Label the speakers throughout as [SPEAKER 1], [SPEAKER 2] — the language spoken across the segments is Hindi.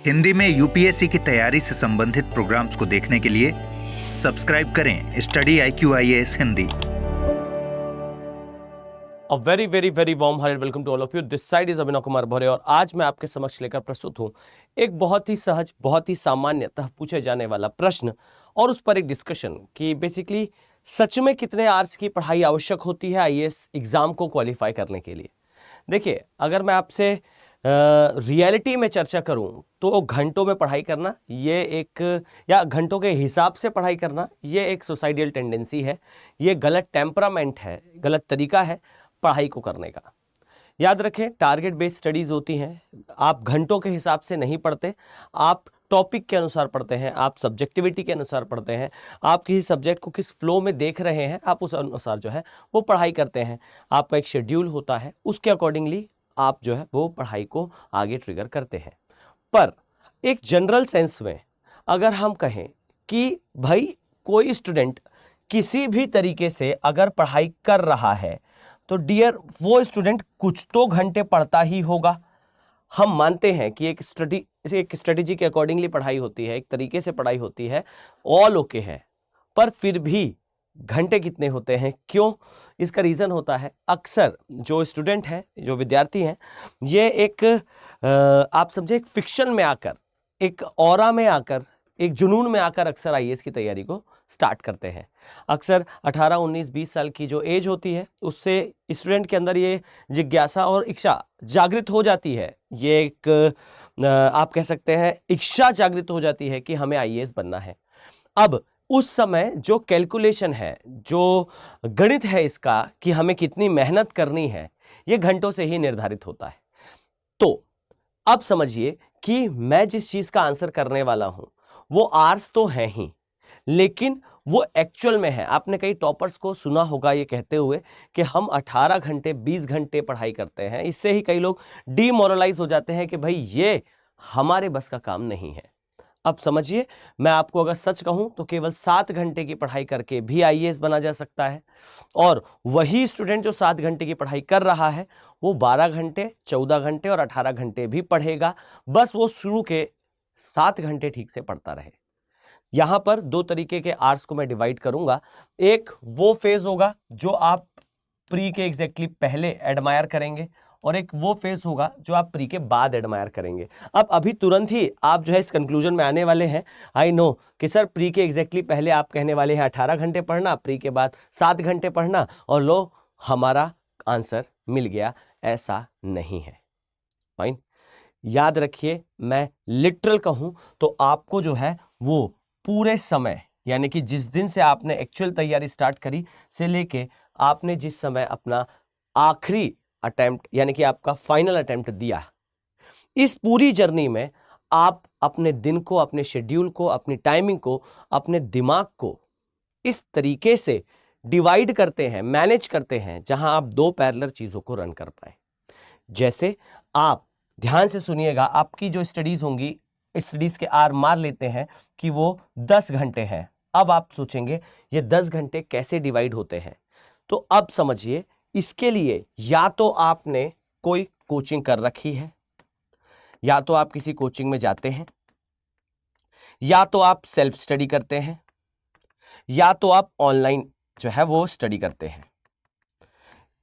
[SPEAKER 1] हिंदी में यूपीएससी की तैयारी से संबंधित प्रोग्राम्स को देखने के लिए सब्सक्राइब करें study IQ IAS Hindi.
[SPEAKER 2] A very very very warm hearted welcome to all of you. This side is Abhinav Kumar भौरे और आज मैं आपके समक्ष लेकर प्रस्तुत हूँ एक बहुत ही सहज, बहुत ही सामान्यतः पूछे जाने वाला प्रश्न और उस पर एक डिस्कशन कि बेसिकली सच में कितने आवर्स की पढ़ाई आवश्यक होती है आईएएस एग्जाम को क्वालिफाई करने के लिए। देखिए, अगर मैं आपसे रियलिटी में चर्चा करूं तो घंटों में पढ़ाई करना ये एक, या घंटों के हिसाब से पढ़ाई करना ये एक सोसाइटल टेंडेंसी है, ये गलत टेम्परामेंट है, गलत तरीका है पढ़ाई को करने का। याद रखें, टारगेट बेस्ड स्टडीज़ होती हैं, आप घंटों के हिसाब से नहीं पढ़ते, आप टॉपिक के अनुसार पढ़ते हैं, आप सब्जेक्टिविटी के अनुसार पढ़ते हैं, आप किसी सब्जेक्ट को किस फ्लो में देख रहे हैं आप उस अनुसार जो है वो पढ़ाई करते हैं। आपका एक शेड्यूल होता है, उसके अकॉर्डिंगली आप जो है वो पढ़ाई को आगे ट्रिगर करते हैं। पर एक जनरल सेंस में अगर हम कहें कि भाई कोई स्टूडेंट किसी भी तरीके से अगर पढ़ाई कर रहा है तो डियर वो स्टूडेंट कुछ तो घंटे पढ़ता ही होगा। हम मानते हैं कि एक स्ट्रेटेजी के अकॉर्डिंगली पढ़ाई होती है, एक तरीके से पढ़ाई होती है, ऑल ओके है, पर फिर भी घंटे कितने होते हैं, क्यों? इसका रीज़न होता है अक्सर जो स्टूडेंट हैं, जो विद्यार्थी हैं, ये एक आप समझे एक फिक्शन में आकर, एक ऑरा में आकर, एक जुनून में आकर अक्सर आईएएस की तैयारी को स्टार्ट करते हैं। अक्सर 18, 19, 20 साल की जो एज होती है उससे स्टूडेंट के अंदर ये जिज्ञासा और इच्छा जागृत हो जाती है, ये एक आप कह सकते हैं इच्छा जागृत हो जाती है कि हमें आईएएस बनना है। अब उस समय जो कैलकुलेशन है, जो गणित है इसका कि हमें कितनी मेहनत करनी है, ये घंटों से ही निर्धारित होता है। तो अब समझिए कि मैं जिस चीज़ का आंसर करने वाला हूं वो आर्स तो है ही, लेकिन वो एक्चुअल में है। आपने कई टॉपर्स को सुना होगा ये कहते हुए कि हम 18 घंटे 20 घंटे पढ़ाई करते हैं। इससे ही कई लोग डीमोरलाइज हो जाते हैं कि भाई ये हमारे बस का काम नहीं है। अब समझिए, मैं आपको अगर सच कहूं तो केवल 7 घंटे की पढ़ाई करके भी आईएएस बना जा सकता है, और वही स्टूडेंट जो 7 घंटे की पढ़ाई कर रहा है वो 12 घंटे, 14 घंटे और 18 घंटे भी पढ़ेगा, बस वो शुरू के 7 घंटे ठीक से पढ़ता रहे। यहां पर दो तरीके के आवर्स को मैं डिवाइड करूंगा। एक वो फेज होगा जो आप प्री के एग्जैक्टली पहले एडमायर करेंगे, और एक वो फेज होगा जो आप प्री के बाद एडमायर करेंगे। अब अभी तुरंत ही आप जो है इस कंक्लूजन में आने वाले हैं, आई नो कि सर प्री के एग्जैक्टली पहले आप कहने वाले हैं 18 घंटे पढ़ना, प्री के बाद 7 घंटे पढ़ना, और लो हमारा आंसर मिल गया। ऐसा नहीं है। फाइन, याद रखिए, मैं लिटरल कहूं तो आपको जो है वो पूरे समय, यानी कि जिस दिन से आपने एक्चुअल तैयारी स्टार्ट करी से लेके आपने जिस समय अपना आखिरी अटेम्प्ट यानी कि आपका फाइनल अटेम्प्ट दिया, इस पूरी जर्नी में आप अपने दिन को, अपने शेड्यूल को, अपनी टाइमिंग को, अपने दिमाग को इस तरीके से डिवाइड करते हैं, मैनेज करते हैं, जहां आप दो पैरेलल चीजों को रन कर पाए। जैसे आप ध्यान से सुनिएगा, आपकी जो स्टडीज होंगी, स्टडीज के आर मार लेते हैं कि वो 10 घंटे हैं। अब आप सोचेंगे ये 10 घंटे कैसे डिवाइड होते हैं, तो अब समझिए, इसके लिए या तो आपने कोई कोचिंग कर रखी है, या तो आप किसी कोचिंग में जाते हैं, या तो आप सेल्फ स्टडी करते हैं, या तो आप ऑनलाइन जो है वो स्टडी करते हैं।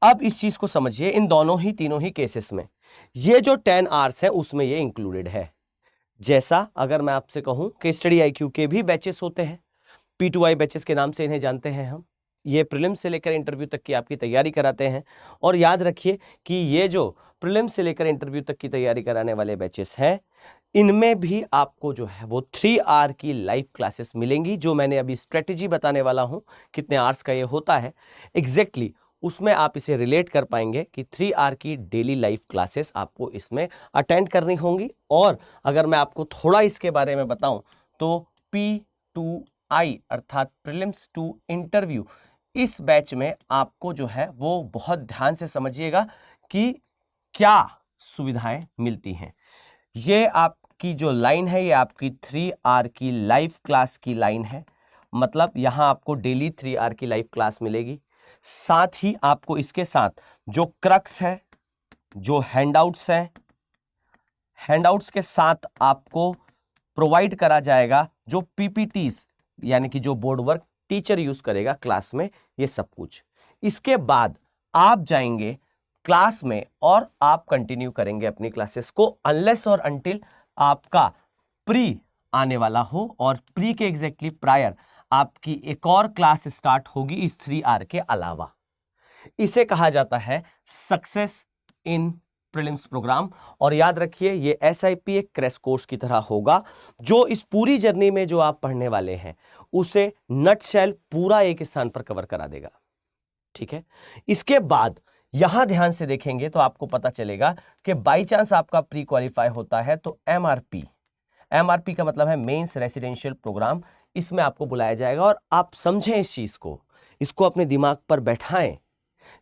[SPEAKER 2] अब इस चीज को समझिए, इन दोनों ही तीनों ही केसेस में ये जो 10 आवर्स है उसमें ये इंक्लूडेड है। जैसा अगर मैं आपसे कहूं कि स्टडी IQ के भी बैचेस होते हैं, P2I बैचेस के नाम से इन्हें जानते हैं हम, ये प्रीलिम्स से लेकर इंटरव्यू तक की आपकी तैयारी कराते हैं। और याद रखिए कि ये जो प्रीलिम्स से लेकर इंटरव्यू तक की तैयारी कराने वाले बैचेस हैं, इनमें भी आपको जो है वो 3 आवर की लाइव क्लासेस मिलेंगी। जो मैंने अभी स्ट्रेटेजी बताने वाला हूं कितने आवर्स का ये होता है एग्जैक्टली, उसमें आप इसे रिलेट कर पाएंगे कि 3 आवर की डेली लाइव क्लासेस आपको इसमें अटेंड करनी होंगी। और अगर मैं आपको थोड़ा इसके बारे में बताऊं तो P2I अर्थात प्रीलिम्स टू इंटरव्यू, इस बैच में आपको जो है वो बहुत ध्यान से समझिएगा कि क्या सुविधाएं मिलती हैं। ये आपकी जो लाइन है ये आपकी 3 आवर की लाइव क्लास की लाइन है, मतलब यहां आपको डेली 3 आवर की लाइव क्लास मिलेगी। साथ ही आपको इसके साथ जो क्रक्स है, जो हैंडआउट्स हैं, हैंडआउट्स के साथ आपको प्रोवाइड करा जाएगा जो पीपीटीज यानी कि जो बोर्ड वर्क टीचर यूज करेगा क्लास में, ये सब कुछ। इसके बाद आप जाएंगे क्लास में और आप कंटिन्यू करेंगे अपनी क्लासेस को, अनलेस और अनटिल आपका प्री आने वाला हो, और प्री के एग्जैक्टली प्रायर आपकी एक और क्लास स्टार्ट होगी इस 3R के अलावा। इसे कहा जाता है सक्सेस इन प्रीलिम्स प्रोग्राम। और याद रखिए ये SIP एक क्रैश कोर्स की तरह होगा, जो इस पूरी जर्नी में जो आप पढ़ने वाले हैं उसे नटशेल पूरा एक स्थान पर कवर करा देगा। ठीक है, इसके बाद यहां ध्यान से देखेंगे तो आपको पता चलेगा कि बाई चांस आपका प्री क्वालिफाई होता है तो MRP का मतलब है मेंस रेसिडेंशियल प्रोग्राम, इसमें आपको बुलाया जाएगा। और आप समझें इस चीज को, इसको अपने दिमाग पर बैठाएं,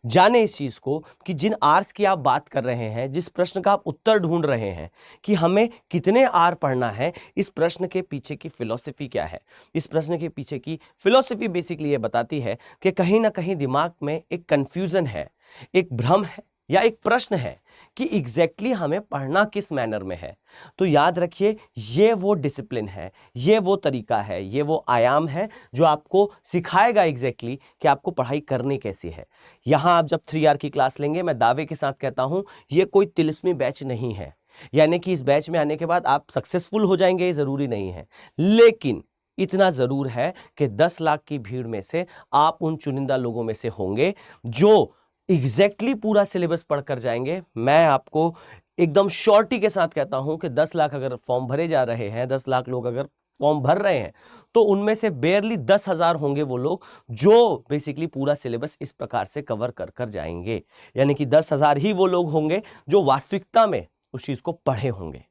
[SPEAKER 2] जाने इस चीज को कि जिन आर्स की आप बात कर रहे हैं, जिस प्रश्न का आप उत्तर ढूंढ रहे हैं कि हमें कितने आर पढ़ना है, इस प्रश्न के पीछे की फिलॉसफी क्या है। इस प्रश्न के पीछे की फिलॉसफी बेसिकली ये बताती है कि कहीं ना कहीं दिमाग में एक कंफ्यूजन है, एक भ्रम है या एक प्रश्न है कि एग्जैक्टली हमें पढ़ना किस मैनर में है। तो याद रखिए ये वो डिसिप्लिन है, ये वो तरीका है, ये वो आयाम है जो आपको सिखाएगा एग्जैक्टली कि आपको पढ़ाई करनी कैसी है। यहां आप जब 3R की क्लास लेंगे, मैं दावे के साथ कहता हूं ये कोई तिलिस्मी बैच नहीं है, यानी कि इस बैच में आने के बाद आप सक्सेसफुल हो जाएंगे ये जरूरी नहीं है। लेकिन इतना जरूर है कि 10 लाख की भीड़ में से आप उन चुनिंदा लोगों में से होंगे जो एग्जैक्टली पूरा सिलेबस पढ़कर जाएंगे। मैं आपको एकदम श्योरिटी के साथ कहता हूं कि 10 लाख अगर फॉर्म भरे जा रहे हैं, 10 लाख लोग अगर फॉर्म भर रहे हैं, तो उनमें से बेयरली 10,000 होंगे वो लोग जो बेसिकली पूरा सिलेबस इस प्रकार से कवर कर कर जाएंगे। यानी कि 10,000 ही वो लोग होंगे जो वास्तविकता में उस चीज को पढ़े होंगे।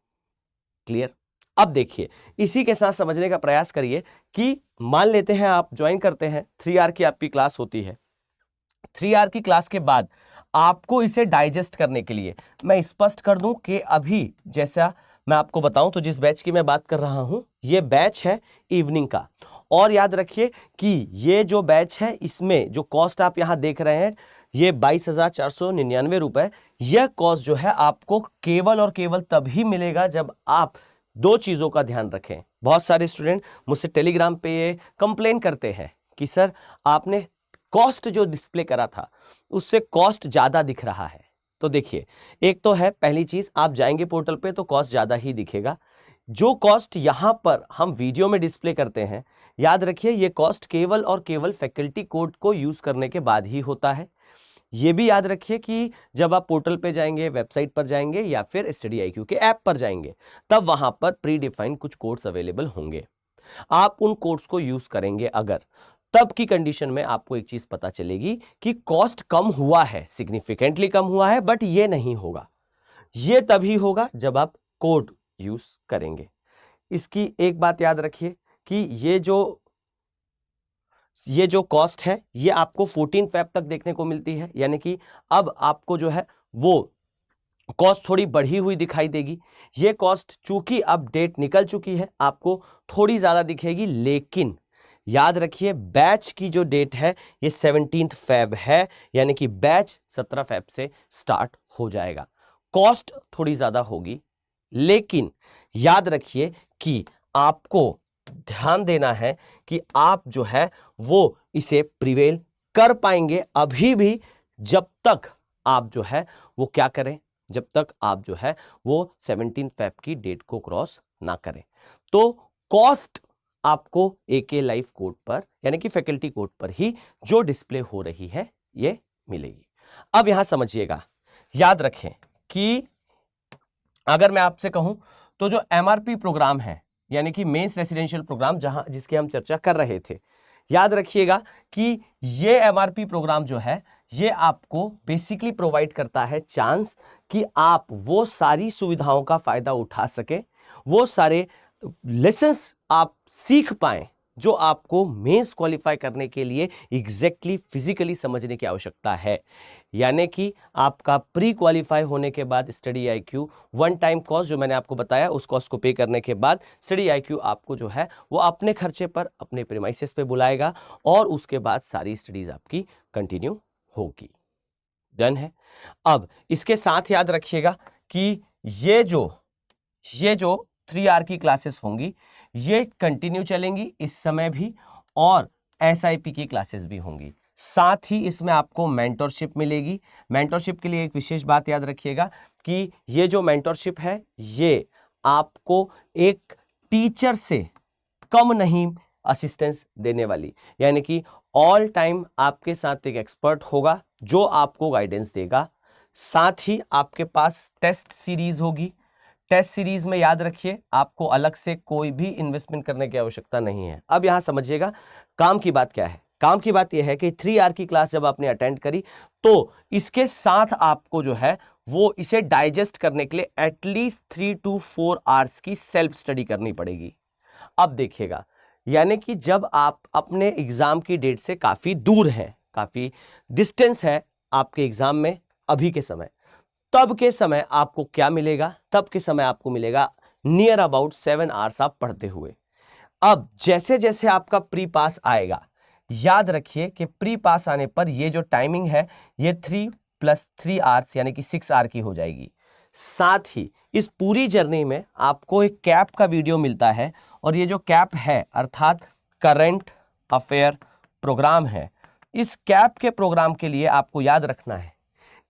[SPEAKER 2] क्लियर? अब देखिए, इसी के साथ समझने का प्रयास करिए कि मान लेते हैं आप ज्वाइन करते हैं, 3R की आपकी क्लास होती है। 3R की क्लास के बाद आपको इसे डाइजेस्ट करने के लिए मैं स्पष्ट कर दूं कि अभी जैसा मैं आपको बताऊं तो जिस बैच की मैं बात कर रहा हूं ये बैच है इवनिंग का। और याद रखिए कि ये जो बैच है इसमें जो कॉस्ट आप यहां देख रहे हैं ये 22,499 रुपए। यह कॉस्ट जो है आपको केवल और केवल तभी मिलेगा जब आप दो चीजों का ध्यान रखें। बहुत सारे स्टूडेंट मुझसे टेलीग्राम पे ये कंप्लेन करते हैं कि सर आपने कॉस्ट जो डिस्प्ले करा था उससे कॉस्ट ज्यादा दिख रहा है। तो देखिए, एक तो है पहली चीज, आप जाएंगे पोर्टल पे तो कॉस्ट ज्यादा ही दिखेगा। जो कॉस्ट यहां पर हम वीडियो में डिस्प्ले करते हैं, याद रखिए ये कॉस्ट केवल और केवल फैकल्टी कोड को यूज करने के बाद ही होता है। ये भी याद रखिए कि जब आप पोर्टल पे जाएंगे, वेबसाइट पर जाएंगे या फिर स्टडी IQ के ऐप पर जाएंगे, तब वहां पर प्री डिफाइंड कुछ कोड्स अवेलेबल होंगे। आप उन कोड्स को यूज करेंगे अगर, तब की कंडीशन में आपको एक चीज पता चलेगी कि कॉस्ट कम हुआ है, सिग्निफिकेंटली कम हुआ है, बट ये नहीं होगा। ये तभी होगा जब आप कोड यूज करेंगे। इसकी एक बात याद रखिए कि ये जो कॉस्ट है ये आपको 14 Feb तक देखने को मिलती है, यानी कि अब आपको जो है वो कॉस्ट थोड़ी बढ़ी हुई दिखाई देगी। ये कॉस्ट चूंकि अब डेट निकल चुकी है आपको थोड़ी ज्यादा दिखेगी, लेकिन याद रखिए बैच की जो डेट है ये 17 Feb है, यानी कि बैच 17 Feb से स्टार्ट हो जाएगा। कॉस्ट थोड़ी ज्यादा होगी, लेकिन याद रखिए कि आपको ध्यान देना है कि आप जो है वो इसे प्रिवेल कर पाएंगे अभी भी, जब तक आप जो है वो क्या करें, जब तक आप जो है वो 17 Feb की डेट को क्रॉस ना करें। तो कॉस्ट आपको AK लाइव कोड पर यानी कि फैकल्टी कोड पर ही जो डिस्प्ले हो रही है ये मिलेगी। अब यहां समझिएगा, याद रखें कि अगर मैं आपसे कहूं तो जो MRP प्रोग्राम है यानी कि मेंस रेसिडेंशियल प्रोग्राम जिसकी हम चर्चा कर रहे थे, याद रखिएगा कि ये MRP प्रोग्राम जो है ये आपको बेसिकली प्रोवाइड करता है चांस कि आप वो सारी सुविधाओं का फायदा उठा सके, वो सारे लेसन्स आप सीख पाएं जो आपको मेंस क्वालिफाई करने के लिए एग्जैक्टली फिजिकली समझने की आवश्यकता है। यानी कि आपका प्री क्वालिफाई होने के बाद study IQ one time cost जो मैंने आपको बताया, उस कॉस्ट को पे करने के बाद स्टडी IQ आपको जो है वो अपने खर्चे पर अपने प्रीमाइसेस पे बुलाएगा और उसके बाद सारी स्टडीज आपकी कंटिन्यू होगी। डन है। अब इसके साथ याद रखिएगा कि ये जो ये जो 3 आवर की क्लासेस होंगी ये कंटिन्यू चलेंगी इस समय भी, और SIP की क्लासेस भी होंगी। साथ ही इसमें आपको मेंटरशिप मिलेगी। मेंटरशिप के लिए एक विशेष बात याद रखिएगा कि ये जो मेंटरशिप है ये आपको एक टीचर से कम नहीं असिस्टेंस देने वाली, यानी कि ऑल टाइम आपके साथ एक एक्सपर्ट होगा जो आपको गाइडेंस देगा। साथ ही आपके पास टेस्ट सीरीज होगी। टेस्ट सीरीज में याद रखिए आपको अलग से कोई भी इन्वेस्टमेंट करने की आवश्यकता नहीं है। अब यहां समझिएगा काम की बात क्या है। काम की बात यह है कि 3 आवर की क्लास जब आपने अटेंड करी तो इसके साथ आपको जो है वो इसे डाइजेस्ट करने के लिए एटलीस्ट 3 to 4 आवर्स की सेल्फ स्टडी करनी पड़ेगी। अब देखिएगा, यानी कि जब आप अपने एग्जाम की डेट से काफी दूर हैं, काफी डिस्टेंस है आपके एग्जाम में अभी के समय, तब के समय आपको क्या मिलेगा? तब के समय आपको मिलेगा नियर अबाउट 7 आवर्स आप पढ़ते हुए। अब जैसे जैसे आपका प्री पास आएगा, याद रखिए कि प्री पास आने पर ये जो टाइमिंग है ये 3 + 3 आवर्स यानी कि 6 आवर की हो जाएगी। साथ ही इस पूरी जर्नी में आपको एक कैप का वीडियो मिलता है, और ये जो कैप है अर्थात करंट अफेयर प्रोग्राम है, इस कैप के प्रोग्राम के लिए आपको याद रखना है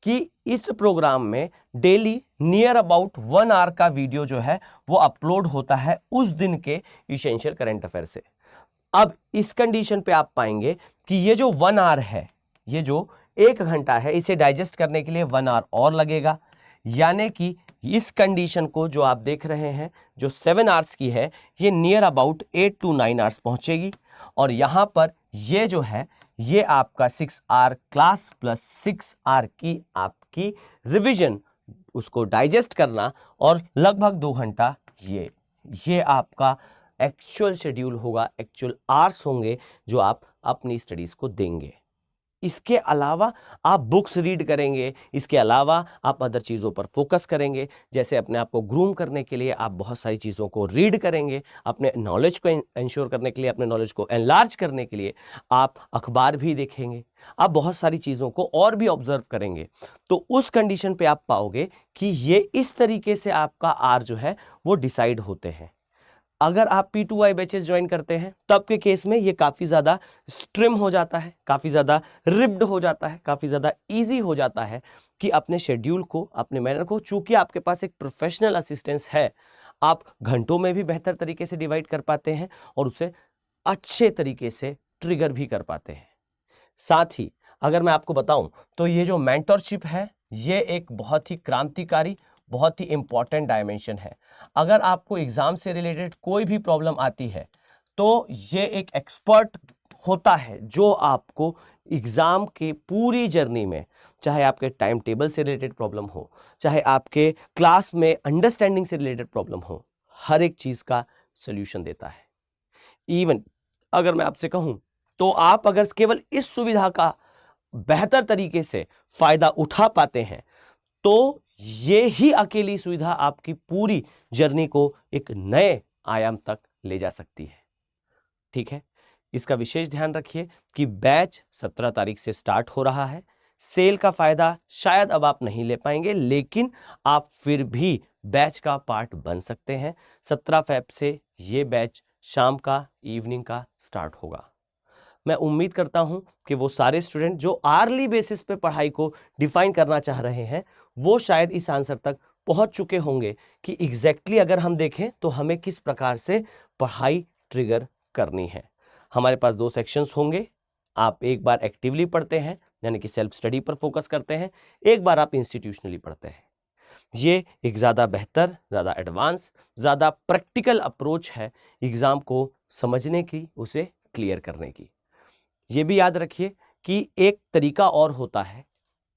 [SPEAKER 2] कि इस प्रोग्राम में डेली नियर अबाउट 1 आवर का वीडियो जो है वो अपलोड होता है उस दिन के इसेंशियल करंट अफेयर से। अब इस कंडीशन पे आप पाएंगे कि ये जो 1 आवर है, ये जो 1 घंटा है, इसे डाइजेस्ट करने के लिए 1 आवर और लगेगा, यानी कि इस कंडीशन को जो आप देख रहे हैं जो 7 आवर्स की है ये नियर अबाउट 8 to 9 आवर्स पहुंचेगी। और यहां पर ये जो है ये आपका 6 आवर क्लास प्लस 6 आवर की आपकी रिवीजन, उसको डाइजेस्ट करना, और लगभग 2 घंटा ये आपका एक्चुअल शेड्यूल होगा, एक्चुअल आवर्स होंगे जो आप अपनी स्टडीज को देंगे। इसके अलावा आप बुक्स रीड करेंगे, इसके अलावा आप अदर चीज़ों पर फोकस करेंगे, जैसे अपने आप को ग्रूम करने के लिए आप बहुत सारी चीज़ों को रीड करेंगे, अपने नॉलेज को इंश्योर करने के लिए, अपने नॉलेज को एनलार्ज करने के लिए आप अखबार भी देखेंगे, आप बहुत सारी चीज़ों को और भी ऑब्जर्व करेंगे। तो उस कंडीशन पे आप पाओगे कि ये इस तरीके से आपका आर जो है वो डिसाइड होते हैं। अगर आप P2I बैचेस ज्वाइन करते हैं तब के केस में ये काफ़ी ज़्यादा स्ट्रिम हो जाता है, काफ़ी ज़्यादा रिप्ड हो जाता है, काफ़ी ज़्यादा इजी हो जाता है कि अपने शेड्यूल को, अपने मैनर को, चूंकि आपके पास एक प्रोफेशनल असिस्टेंस है, आप घंटों में भी बेहतर तरीके से डिवाइड कर पाते हैं और उसे अच्छे तरीके से ट्रिगर भी कर पाते हैं। साथ ही अगर मैं आपको बताऊं तो ये जो मेंटरशिप है ये एक बहुत ही क्रांतिकारी, बहुत ही इंपॉर्टेंट डायमेंशन है। अगर आपको एग्जाम से रिलेटेड कोई भी प्रॉब्लम आती है तो ये एक एक्सपर्ट होता है जो आपको एग्जाम के पूरी जर्नी में, चाहे आपके टाइम टेबल से रिलेटेड प्रॉब्लम हो, चाहे आपके क्लास में अंडरस्टैंडिंग से रिलेटेड प्रॉब्लम हो, हर एक चीज का सोल्यूशन देता है। इवन अगर मैं आपसे कहूं तो आप अगर केवल इस सुविधा का बेहतर तरीके से फायदा उठा पाते हैं तो ये ही अकेली सुविधा आपकी पूरी जर्नी को एक नए आयाम तक ले जा सकती है। ठीक है, इसका विशेष ध्यान रखिए कि बैच 17 तारीख से स्टार्ट हो रहा है। सेल का फायदा शायद अब आप नहीं ले पाएंगे, लेकिन आप फिर भी बैच का पार्ट बन सकते हैं। 17 फ़रवरी से ये बैच शाम का, इवनिंग का स्टार्ट होगा। मैं उम्मीद करता हूं कि वो सारे स्टूडेंट जो आर्ली बेसिस पे पढ़ाई को डिफाइन करना चाह रहे हैं वो शायद इस आंसर तक पहुंच चुके होंगे कि एग्जैक्टली अगर हम देखें तो हमें किस प्रकार से पढ़ाई ट्रिगर करनी है। हमारे पास 2 सेक्शंस होंगे। आप एक बार एक्टिवली पढ़ते हैं यानी कि सेल्फ स्टडी पर फोकस करते हैं, एक बार आप इंस्टीट्यूशनली पढ़ते हैं। ये एक ज़्यादा बेहतर, ज़्यादा एडवांस, ज़्यादा प्रैक्टिकल अप्रोच है एग्ज़ाम को समझने की, उसे क्लियर करने की। ये भी याद रखिए कि एक तरीका और होता है,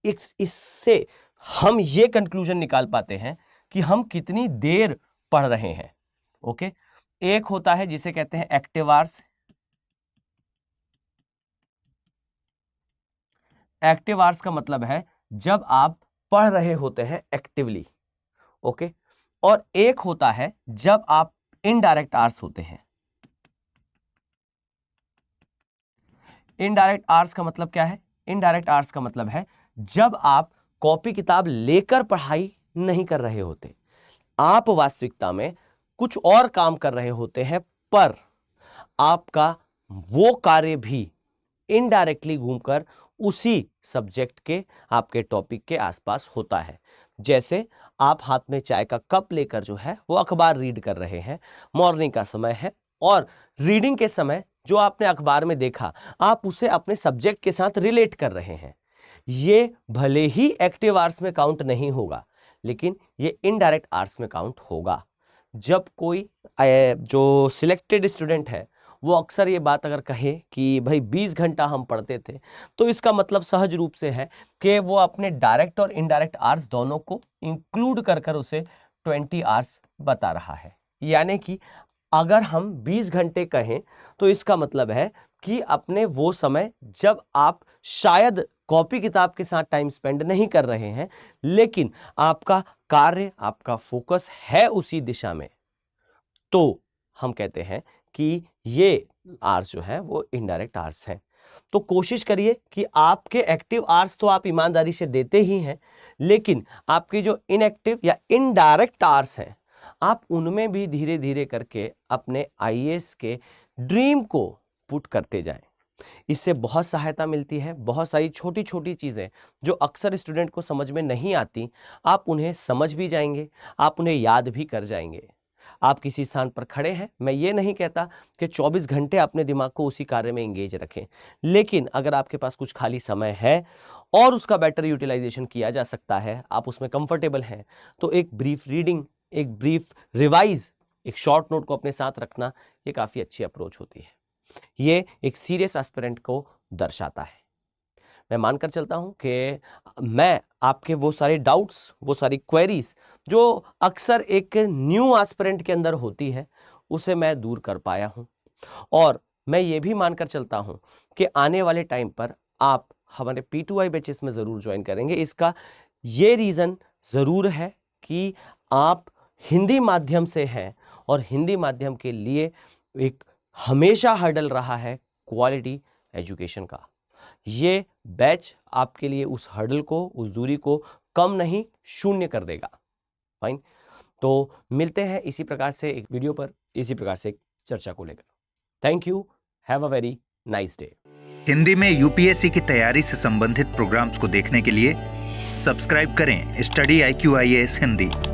[SPEAKER 2] इससे हम ये कंक्लूजन निकाल पाते हैं कि हम कितनी देर पढ़ रहे हैं। ओके, एक होता है जिसे कहते हैं एक्टिव आवर्स। एक्टिव आवर्स का मतलब है जब आप पढ़ रहे होते हैं एक्टिवली। ओके, और एक होता है जब आप इनडायरेक्ट आवर्स होते हैं। इनडायरेक्ट आवर्स का मतलब क्या है? इनडायरेक्ट आवर्स का मतलब है जब आप कॉपी किताब लेकर पढ़ाई नहीं कर रहे होते, आप वास्तविकता में कुछ और काम कर रहे होते हैं, पर आपका वो कार्य भी इनडायरेक्टली घूमकर उसी सब्जेक्ट के, आपके टॉपिक के आसपास होता है। जैसे आप हाथ में चाय का कप लेकर जो है वो अखबार रीड कर रहे हैं, मॉर्निंग का समय है, और रीडिंग के समय जो आपने अखबार में देखा आप उसे अपने सब्जेक्ट के साथ रिलेट कर रहे हैं। ये भले ही एक्टिव आवर्स में काउंट नहीं होगा, लेकिन ये इनडायरेक्ट आवर्स में काउंट होगा। जब कोई जो सिलेक्टेड स्टूडेंट है वो अक्सर ये बात अगर कहे कि भाई 20 घंटा हम पढ़ते थे, तो इसका मतलब सहज रूप से है कि वो अपने डायरेक्ट और इनडायरेक्ट आवर्स दोनों को इंक्लूड कर कर उसे 20 आवर्स बता रहा है। यानी कि अगर हम 20 घंटे कहें तो इसका मतलब है कि अपने वो समय जब आप शायद कॉपी किताब के साथ टाइम स्पेंड नहीं कर रहे हैं, लेकिन आपका कार्य, आपका फोकस है उसी दिशा में, तो हम कहते हैं कि ये आवर्स जो है वो इनडायरेक्ट आवर्स हैं। तो कोशिश करिए कि आपके एक्टिव आवर्स तो आप ईमानदारी से देते ही हैं, लेकिन आपके जो इनएक्टिव या इनडायरेक्ट आवर्स हैं आप उनमें भी धीरे धीरे करके अपने आईएएस के ड्रीम को पुट करते जाएं। इससे बहुत सहायता मिलती है। बहुत सारी छोटी छोटी चीज़ें जो अक्सर स्टूडेंट को समझ में नहीं आती, आप उन्हें समझ भी जाएंगे, आप उन्हें याद भी कर जाएंगे। आप किसी स्थान पर खड़े हैं, मैं ये नहीं कहता कि 24 घंटे अपने दिमाग को उसी कार्य में इंगेज रखें, लेकिन अगर आपके पास कुछ खाली समय है और उसका बेटर यूटिलाइजेशन किया जा सकता है, आप उसमें कंफर्टेबल हैं, तो एक ब्रीफ रीडिंग, एक ब्रीफ रिवाइज, एक शॉर्ट नोट को अपने साथ रखना, ये काफ़ी अच्छी अप्रोच होती है। ये एक सीरियस एस्पिरेंट को दर्शाता है। मैं मानकर चलता हूं कि मैं आपके वो सारे डाउट्स, वो सारी क्वेरीज जो अक्सर एक न्यू एस्पिरेंट के अंदर होती है, उसे मैं दूर कर पाया हूं। और मैं ये भी मानकर चलता हूं कि आने वाले टाइम पर आप हमारे P2I बैचेस में ज़रूर ज्वाइन करेंगे। इसका ये रीज़न ज़रूर है कि आप हिंदी माध्यम से हैं और हिंदी माध्यम के लिए एक हमेशा हर्डल रहा है क्वालिटी एजुकेशन का। ये बैच आपके लिए उस हर्डल को, उस दूरी को कम नहीं, शून्य कर देगा। फाइन, तो मिलते हैं इसी प्रकार से एक वीडियो पर, इसी प्रकार से एक चर्चा को लेकर। Thank you, have a very nice day.
[SPEAKER 1] Hindi में यूपीएससी की तैयारी से संबंधित प्रोग्राम्स को देखने के लिए सब्सक्राइब करें स्टडी IQ IAS हिंदी।